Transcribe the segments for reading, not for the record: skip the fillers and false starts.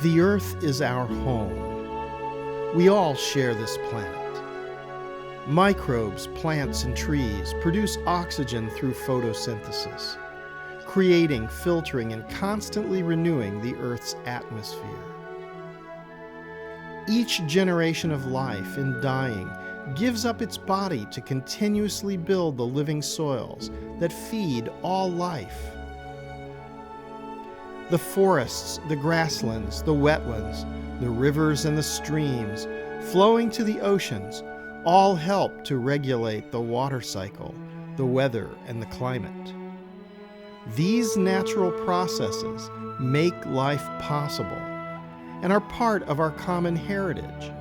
The earth is our home. We all share this planet. Microbes, plants, and trees produce oxygen through photosynthesis, creating, filtering, and constantly renewing the Earth's atmosphere. Each generation of life, in dying, gives up its body to continuously build the living soils that feed all life. The forests, the grasslands, the wetlands, the rivers and the streams, flowing to the oceans, all help to regulate the water cycle, the weather, and the climate. These natural processes make life possible and are part of our common heritage.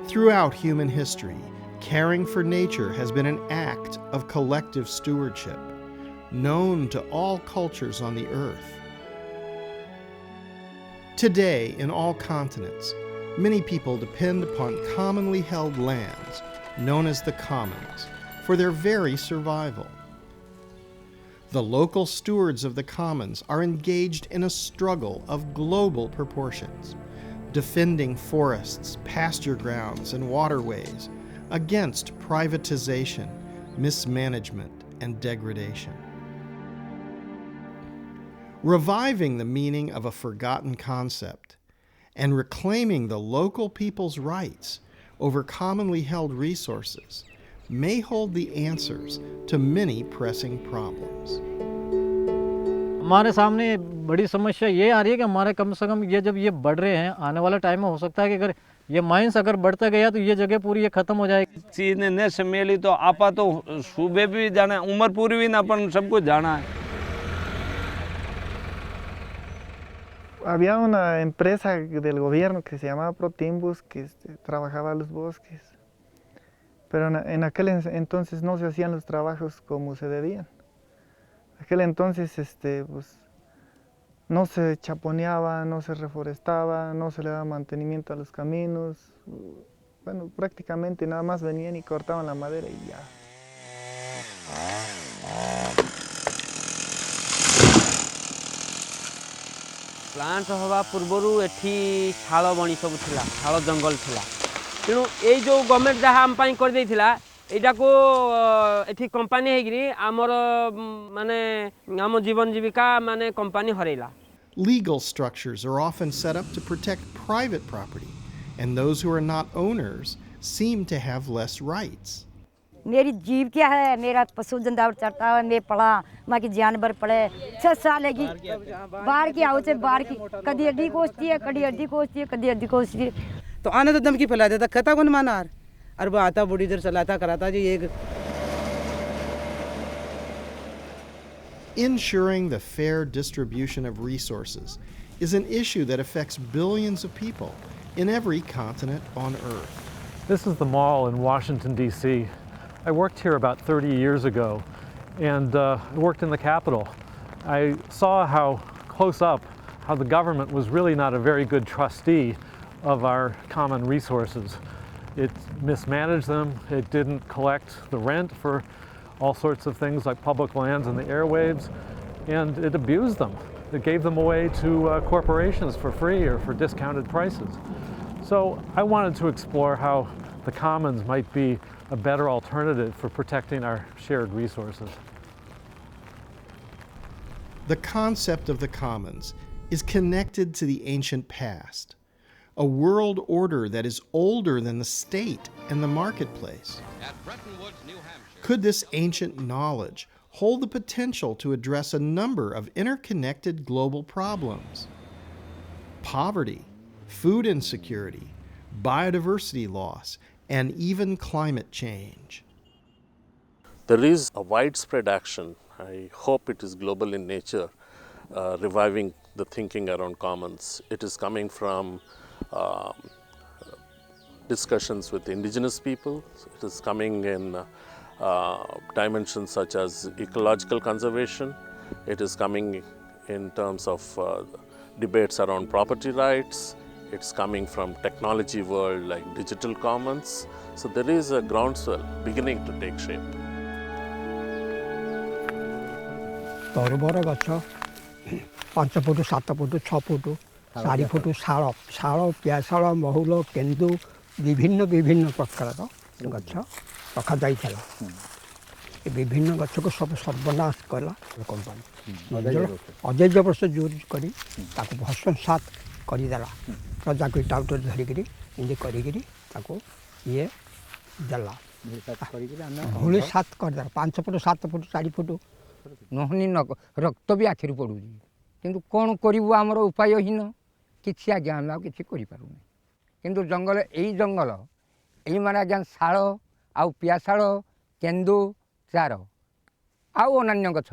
Throughout human history, caring for nature has been an act of collective stewardship, known to all cultures on the earth. Today, in all continents, many people depend upon commonly held lands, known as the commons, for their very survival. The local stewards of the commons are engaged in a struggle of global proportions, defending forests, pasture grounds, and waterways against privatization, mismanagement, and degradation. Reviving the meaning of a forgotten concept and reclaiming the local people's rights over commonly held resources may hold the answers to many pressing problems. हमारे सामने बड़ी समस्या ये आ रही है कि हमारे कम से कम ये जब ये बढ़ रहे हैं आने वाला टाइम में हो सकता है कि अगर ये माइंस अगर बढ़ता गया तो ये जगह पूरी ये खत्म हो जाएगी चीज ने न समेली तो आपा तो सूबे भी जाना उम्र पूरी भी ना अपन सब कुछ जाना है. Había una empresa del gobierno que se llamaba Protimbus que trabajaba los bosques, pero en aquel entonces no se hacían los trabajos como se debían. En aquel entonces pues, no se chaponeaba, no se reforestaba, no se le daba mantenimiento a los caminos. Bueno, prácticamente nada más venían y cortaban la madera y ya. Plant ହେବା ପୂର୍ବରୁ ଏଠି ଶାଳ ବଣି ସବୁ ଥିଲା ଶାଳ ଜଙ୍ଗଲ ଥିଲା ତେଣୁ ଏଇ ଯେଉଁ ଗଭର୍ଣ୍ଣମେଣ୍ଟ ଯାହା ଆମ ପାଇଁ କରିଦେଇଥିଲା ଏଇଟାକୁ ଏଠି କମ୍ପାନୀ ହେଇକିରି ଆମର ମାନେ ଆମ ଜୀବନ ଜୀବିକା ମାନେ company ହରେଇଲା. Legal structures are often set up to protect private property, and those who are not owners seem to have less rights. मेरी जीव क्या है मेरा पशु जंदावर चढ़ता है मैं पढ़ा माँ की जानवर पड़े 6 साल की बाहर की आओ से बाहर की कभी अड्डी कोसती है कभी अड्डी कोसती है कभी अड्डी कोसती है तो आने तो धमकी फैला देता खता कौन मानार अरे वो आता बूढ़ी देर चलाता कराता जी एक. Ensuring the fair distribution of resources is an issue that affects billions of people in every continent on Earth. This is the mall in Washington, D.C. I worked here about 30 years ago, and I worked in the Capitol. I saw how close up, how the government was really not a very good trustee of our common resources. It mismanaged them, it didn't collect the rent for all sorts of things like public lands and the airwaves, and it abused them. It gave them away to corporations for free or for discounted prices. So I wanted to explore how the commons might be a better alternative for protecting our shared resources. The concept of the commons is connected to the ancient past, a world order that is older than the state and the marketplace. Could this ancient knowledge hold the potential to address a number of interconnected global problems? Poverty, food insecurity, biodiversity loss, and even climate change. There is a widespread action, I hope it is global in nature, reviving the thinking around commons. It is coming from discussions with indigenous people. It is coming in dimensions such as ecological conservation. It is coming in terms of debates around property rights. It's coming from technology world like digital commons. So there is a groundswell beginning to take shape. ତରବର ଗଛ 5 foot 7 foot 6 foot 4 foot ଶାଳ ଶାଳ ପିଆଶାଳ ମହୁଲ କେନ୍ଦୁ ବିଭିନ୍ନ ବିଭିନ୍ନ ପ୍ରକାରର ଗଛ ରଖାଯାଇଥିଲା ଏ ବିଭିନ୍ନ ଗଛକୁ ସବୁ ସର୍ବନାଶ କଲା କମ୍ପାନୀ ଅଜୈବ ବର୍ଷ ୟୁଜ୍ କରି ତାକୁ ଭସ୍ମସାତ କରିଦେଲା ପ୍ରଜାକୁ ଟାଉଟର ଧରିକିରି ଏମିତି କରିକିରି ତାକୁ ଇଏ ଦେଲା ଭୁଳି ସାତ କରିଦେଲା 5 ଫୁଟ 7 ଫୁଟ 4 ଫୁଟ ନହନି ରକ୍ତ ବି ଆଖିରୁ ପଡ଼ୁଛି କିନ୍ତୁ କ'ଣ କରିବୁ ଆମର ଉପାୟହୀନ କିଛି ଆଜ୍ଞା ଆମେ ଆଉ କିଛି କରିପାରୁନି କିନ୍ତୁ ଜଙ୍ଗଲ ଏଇମାନେ ଆଜ୍ଞା ଶାଳ ଆଉ ପିଆଶାଳ କେନ୍ଦୁ ଚାର ଆଉ ଅନ୍ୟାନ୍ୟ ଗଛ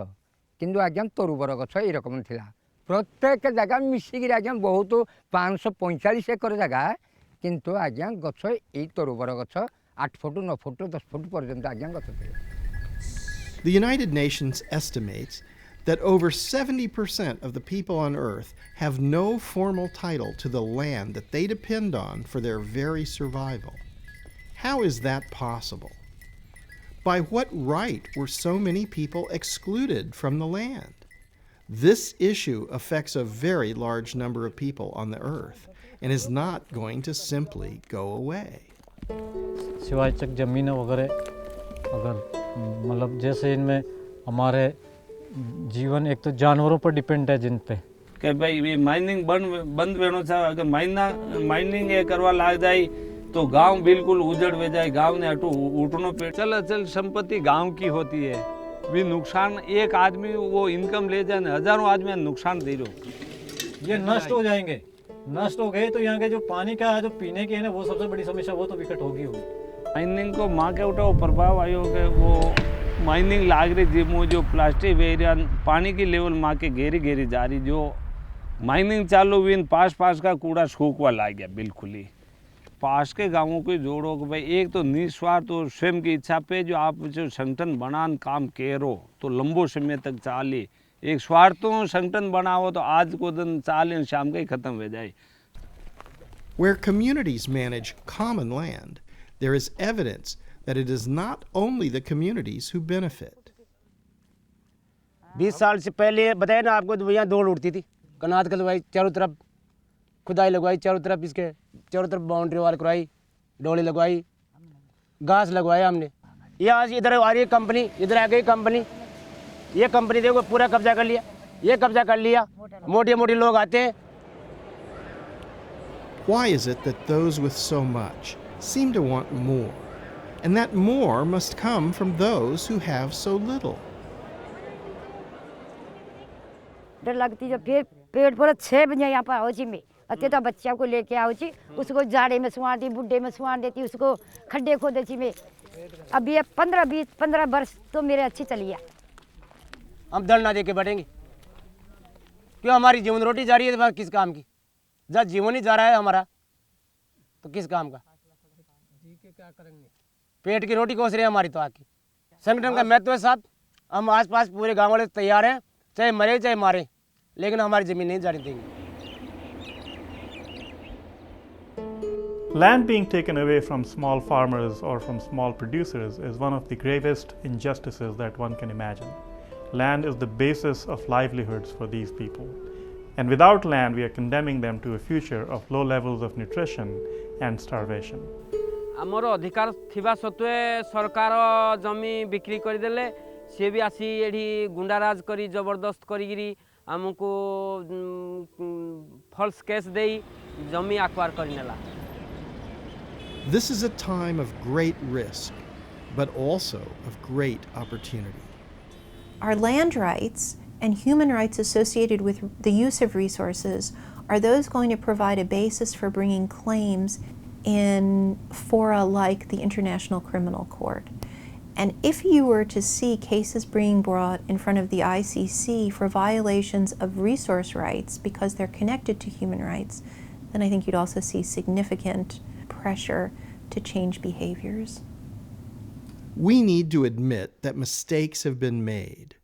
କିନ୍ତୁ ଆଜ୍ଞା ତରୁବର ଗଛ ଏଇରକମ ଥିଲା ପ୍ରତ୍ୟେକ ଜାଗା ମିଶିକିରି ଆଜ୍ଞା ବହୁତ 545 ଏକର ଜାଗା କିନ୍ତୁ ଆଜ୍ଞା ଗଛ ଏଇ ତରୁବର ଗଛ 8 ଫୁଟ 9 ଫୁଟ 10 ଫୁଟ ପର୍ଯ୍ୟନ୍ତ ଆଜ୍ଞା ଗଛ ଥିଲା। The United Nations estimates that over 70% of the people on Earth have no formal title to the land that they depend on for their very survival. How is that possible? By what right were so many people excluded from the land? This issue affects a very large number of people on the Earth and is not going to simply go away. सिवाय चक ज़मीन वगैरह अगर मतलब जैसे इनमें हमारे जीवन एक तो जानवरों पर डिपेंड है जिन पे कि भाई ये माइनिंग बंद वेणो था अगर माइनिंग ये करवा लाग जाए तो गांव बिल्कुल उजड़ वे जाए गांव ने हटो उठनो पे चल संपत्ति गांव की होती है भी नुकसान एक आदमी वो इनकम ले जाए हजारों आदमी नुकसान दे रहे ये नष्ट हो जाएंगे नष्ट हो गए तो यहाँ के जो पानी का जो पीने की है ना वो सबसे बड़ी समस्या वो तो विकट होगी माइनिंग को माँ के उठा वो प्रभाव आयो कि वो माइनिंग लाग रही थी वो जो प्लास्टिक एरिया पानी की लेवल माँ के गहरी गहरी जा रही जो माइनिंग चालू हुई पास का कूड़ा सूखवा लाग गया बिल्कुल ही पास के गांवों को जोड़ो कि भाई एक तो निस्वार्थ और स्वयं की इच्छा पे जो आप जो संगठन बनान काम करो तो लंबो समय तक चाले एक स्वार्थों संगठन बनाओ तो आज को दिन चाले शाम का ही खत्म हो जाए. Where communities manage common land, there is evidence that it is not only the communities who benefit. 20 साल से पहले बताया ना आपको यहाँ दौड़ उठती थी कनात कलवाई चारों तरफ खुदाई लगवाई चारों तरफ इसके चारों तरफ बाउंड्री वाल करवाई डोली लगवाई घास लगवाया हमने ये आज इधर आ रही है कंपनी इधर आ गई कंपनी ये कंपनी देखो पूरा कब्जा कर लिया ये कब्जा कर लिया मोटे मोटे लोग आते हैं. Why is it that those with so much seem to want more, and that more must come from those who have so little? डर लगती जब फिर पेट पर 6 बजे यहाँ पर आओ जी मैं अते तो बच्चा को लेके आओ जी उसको जाड़े में सुवा दी बुढ़े में सुवा देती उसको खड्डे खोदे जी मैं अब ये 15 वर्ष तो मेरे अच्छी चली है. हम दल ना दे के बैठेंगे क्यों हमारी जीवन रोटी जा रही है तो किस काम की जब जीवन ही जा रहा है हमारा तो किस काम का जी के क्या करेंगे पेट की रोटी कोस रही है हमारी तो आके संगठन का महत्व है साहब हम आसपास पूरे गांव वाले तैयार हैं चाहे मरे चाहे मारे लेकिन हमारी जमीन नहीं जाने देंगे. Land being taken away from small farmers or from small producers is one of the gravest injustices that one can imagine. Land is the basis of livelihoods for these people. And without land, we are condemning them to a future of low levels of nutrition and starvation. आमर अधिकार थिबा सत्वे सरकार जमी बिक्री करदेले सी भी आसी एठी गुंडाराज करी जबरदस्त करी आमको फॉल्स केस देई जमी acquire करनेला. This is a time of great risk, but also of great opportunity. Our land rights and human rights associated with the use of resources are those going to provide a basis for bringing claims in fora like the International Criminal Court. And if you were to see cases being brought in front of the ICC for violations of resource rights because they're connected to human rights, then I think you'd also see significant pressure to change behaviors. We need to admit that mistakes have been made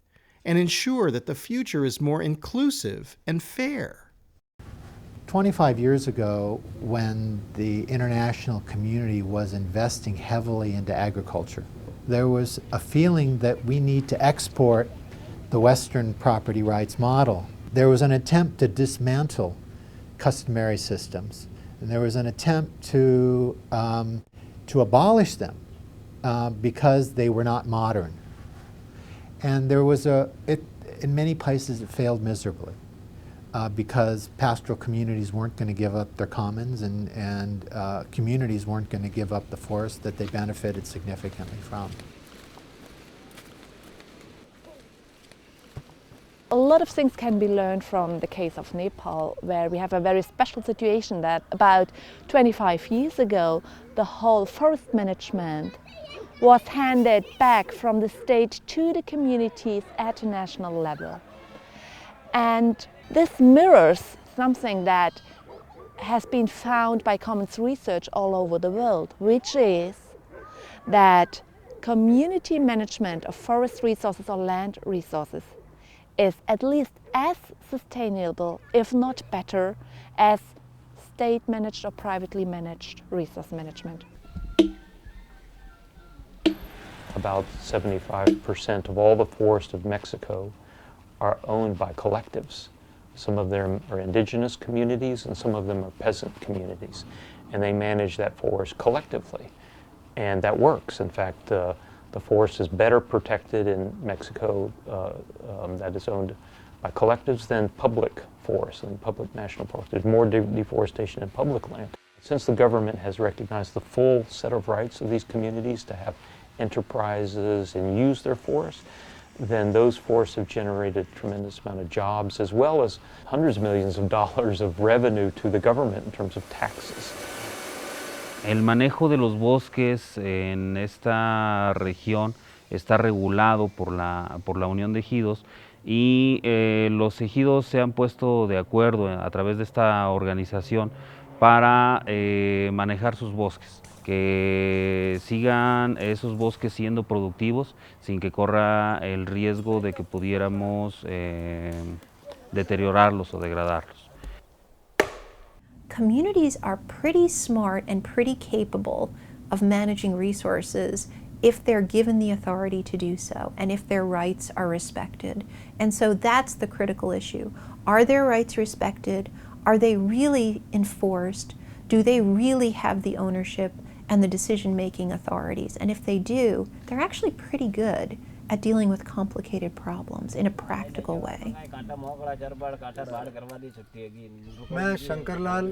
and ensure that the future is more inclusive and fair. 25 years ago, when the international community was investing heavily into agriculture, there was a feeling that we need to export the Western property rights model. There was an attempt to dismantle customary systems, and there was an attempt to abolish them because they were not modern. And there was in many places it failed miserably because pastoral communities weren't going to give up their commons, and communities weren't going to give up the forest that they benefited significantly from. A lot of things can be learned from the case of Nepal, where we have a very special situation that about 25 years ago, the whole forest management was handed back from the state to the communities at a national level. And this mirrors something that has been found by Commons research all over the world, which is that community management of forest resources or land resources is at least as sustainable, if not better, as state-managed or privately managed resource management. About 75% of all the forests of Mexico are owned by collectives. Some of them are indigenous communities and some of them are peasant communities. And they manage that forest collectively. And that works. In fact, the forest is better protected in Mexico that is owned by collectives than public forests and public national forests. There's more deforestation in public land. Since the government has recognized the full set of rights of these communities to have enterprises and use their forests, then those forests have generated a tremendous amount of jobs as well as hundreds of millions of dollars of revenue to the government in terms of taxes. El manejo de los bosques en esta región está regulado por la Unión de Ejidos y los ejidos se han puesto de acuerdo a través de esta organización para manejar sus bosques, que sigan esos bosques siendo productivos sin que corra el riesgo de que pudiéramos deteriorarlos o degradarlos. Communities are pretty smart and pretty capable of managing resources if they're given the authority to do so and if their rights are respected. And so that's the critical issue. Are their rights respected? Are they really enforced? Do they really have the ownership and the decision-making authorities? And if they do, they're actually pretty good at dealing with complicated problems in a practical way. मैं शंकरलाल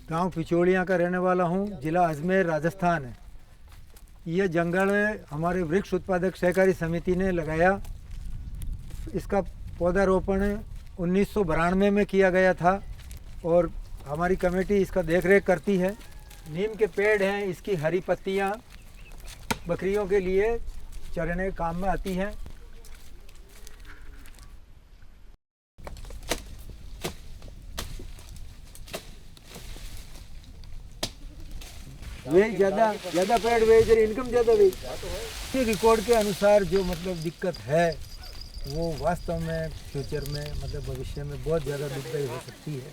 गांव पिछोड़ियाँ का रहने वाला हूँ, जिला अजमेर, राजस्थान है। ये जंगल हमारे वृक्ष उत्पादक सहकारी समिति ने लगाया। इसका पौधारोपण 1992 में किया गया था और हमारी कमेटी इसका देखरेख करती है। नीम के पेड़ हैं, इसकी हरी पत्तियाँ बकरियों के लिए चरने काम में आती हैं। वे ज़्यादा पेड़ बेच रहे, इनकम ज़्यादा बेच। ये रिकॉर्ड के अनुसार जो मतलब दिक्कत है वो वास्तव में फ्यूचर में मतलब भविष्य में बहुत ज़्यादा दुखदायी हो सकती है।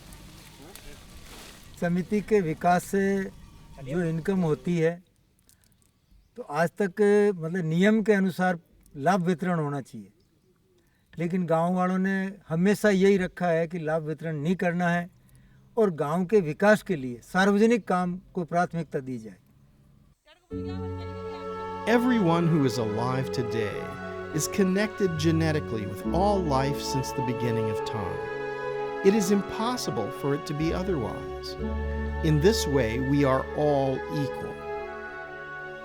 समिति के विकास से जो इनकम होती है तो आज तक मतलब नियम के अनुसार लाभ वितरण होना चाहिए, लेकिन गांव वालों ने हमेशा यही रखा है कि लाभ वितरण नहीं करना है और गांव के विकास के लिए सार्वजनिक काम को प्राथमिकता दी जाए। Everyone who is alive today is connected genetically with all life since the beginning of time. It is impossible for it to be otherwise. In this way, we are all equal.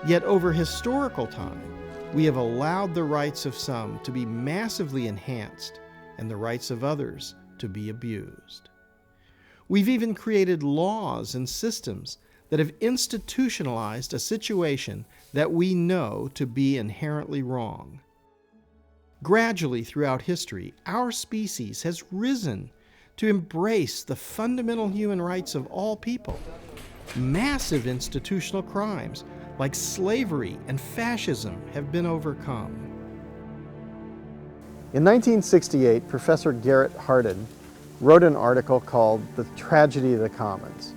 Yet over historical time, we have allowed the rights of some to be massively enhanced and the rights of others to be abused. We've even created laws and systems that have institutionalized a situation that we know to be inherently wrong. Gradually throughout history, our species has risen to embrace the fundamental human rights of all people. Massive institutional crimes like slavery and fascism have been overcome. In 1968, Professor Garrett Hardin wrote an article called The Tragedy of the Commons.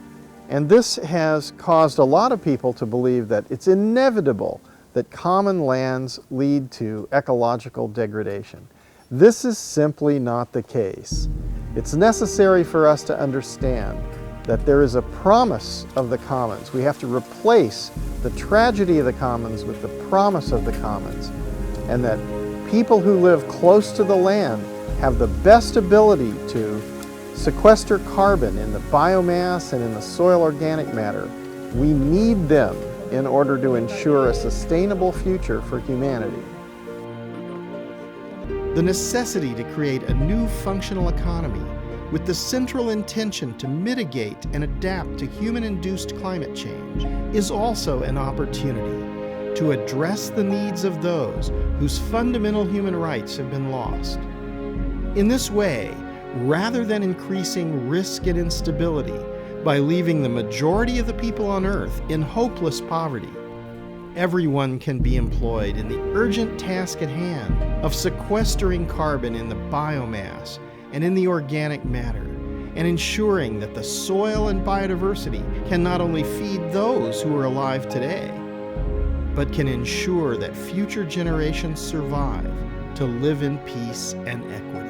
And this has caused a lot of people to believe that it's inevitable that common lands lead to ecological degradation. This is simply not the case. It's necessary for us to understand that there is a promise of the commons. We have to replace the tragedy of the commons with the promise of the commons, and that people who live close to the land have the best ability to sequester carbon in the biomass and in the soil organic matter. We need them in order to ensure a sustainable future for humanity. The necessity to create a new functional economy with the central intention to mitigate and adapt to human-induced climate change is also an opportunity to address the needs of those whose fundamental human rights have been lost. In this way, rather than increasing risk and instability by leaving the majority of the people on Earth in hopeless poverty, everyone can be employed in the urgent task at hand of sequestering carbon in the biomass and in the organic matter, and ensuring that the soil and biodiversity can not only feed those who are alive today, but can ensure that future generations survive to live in peace and equity.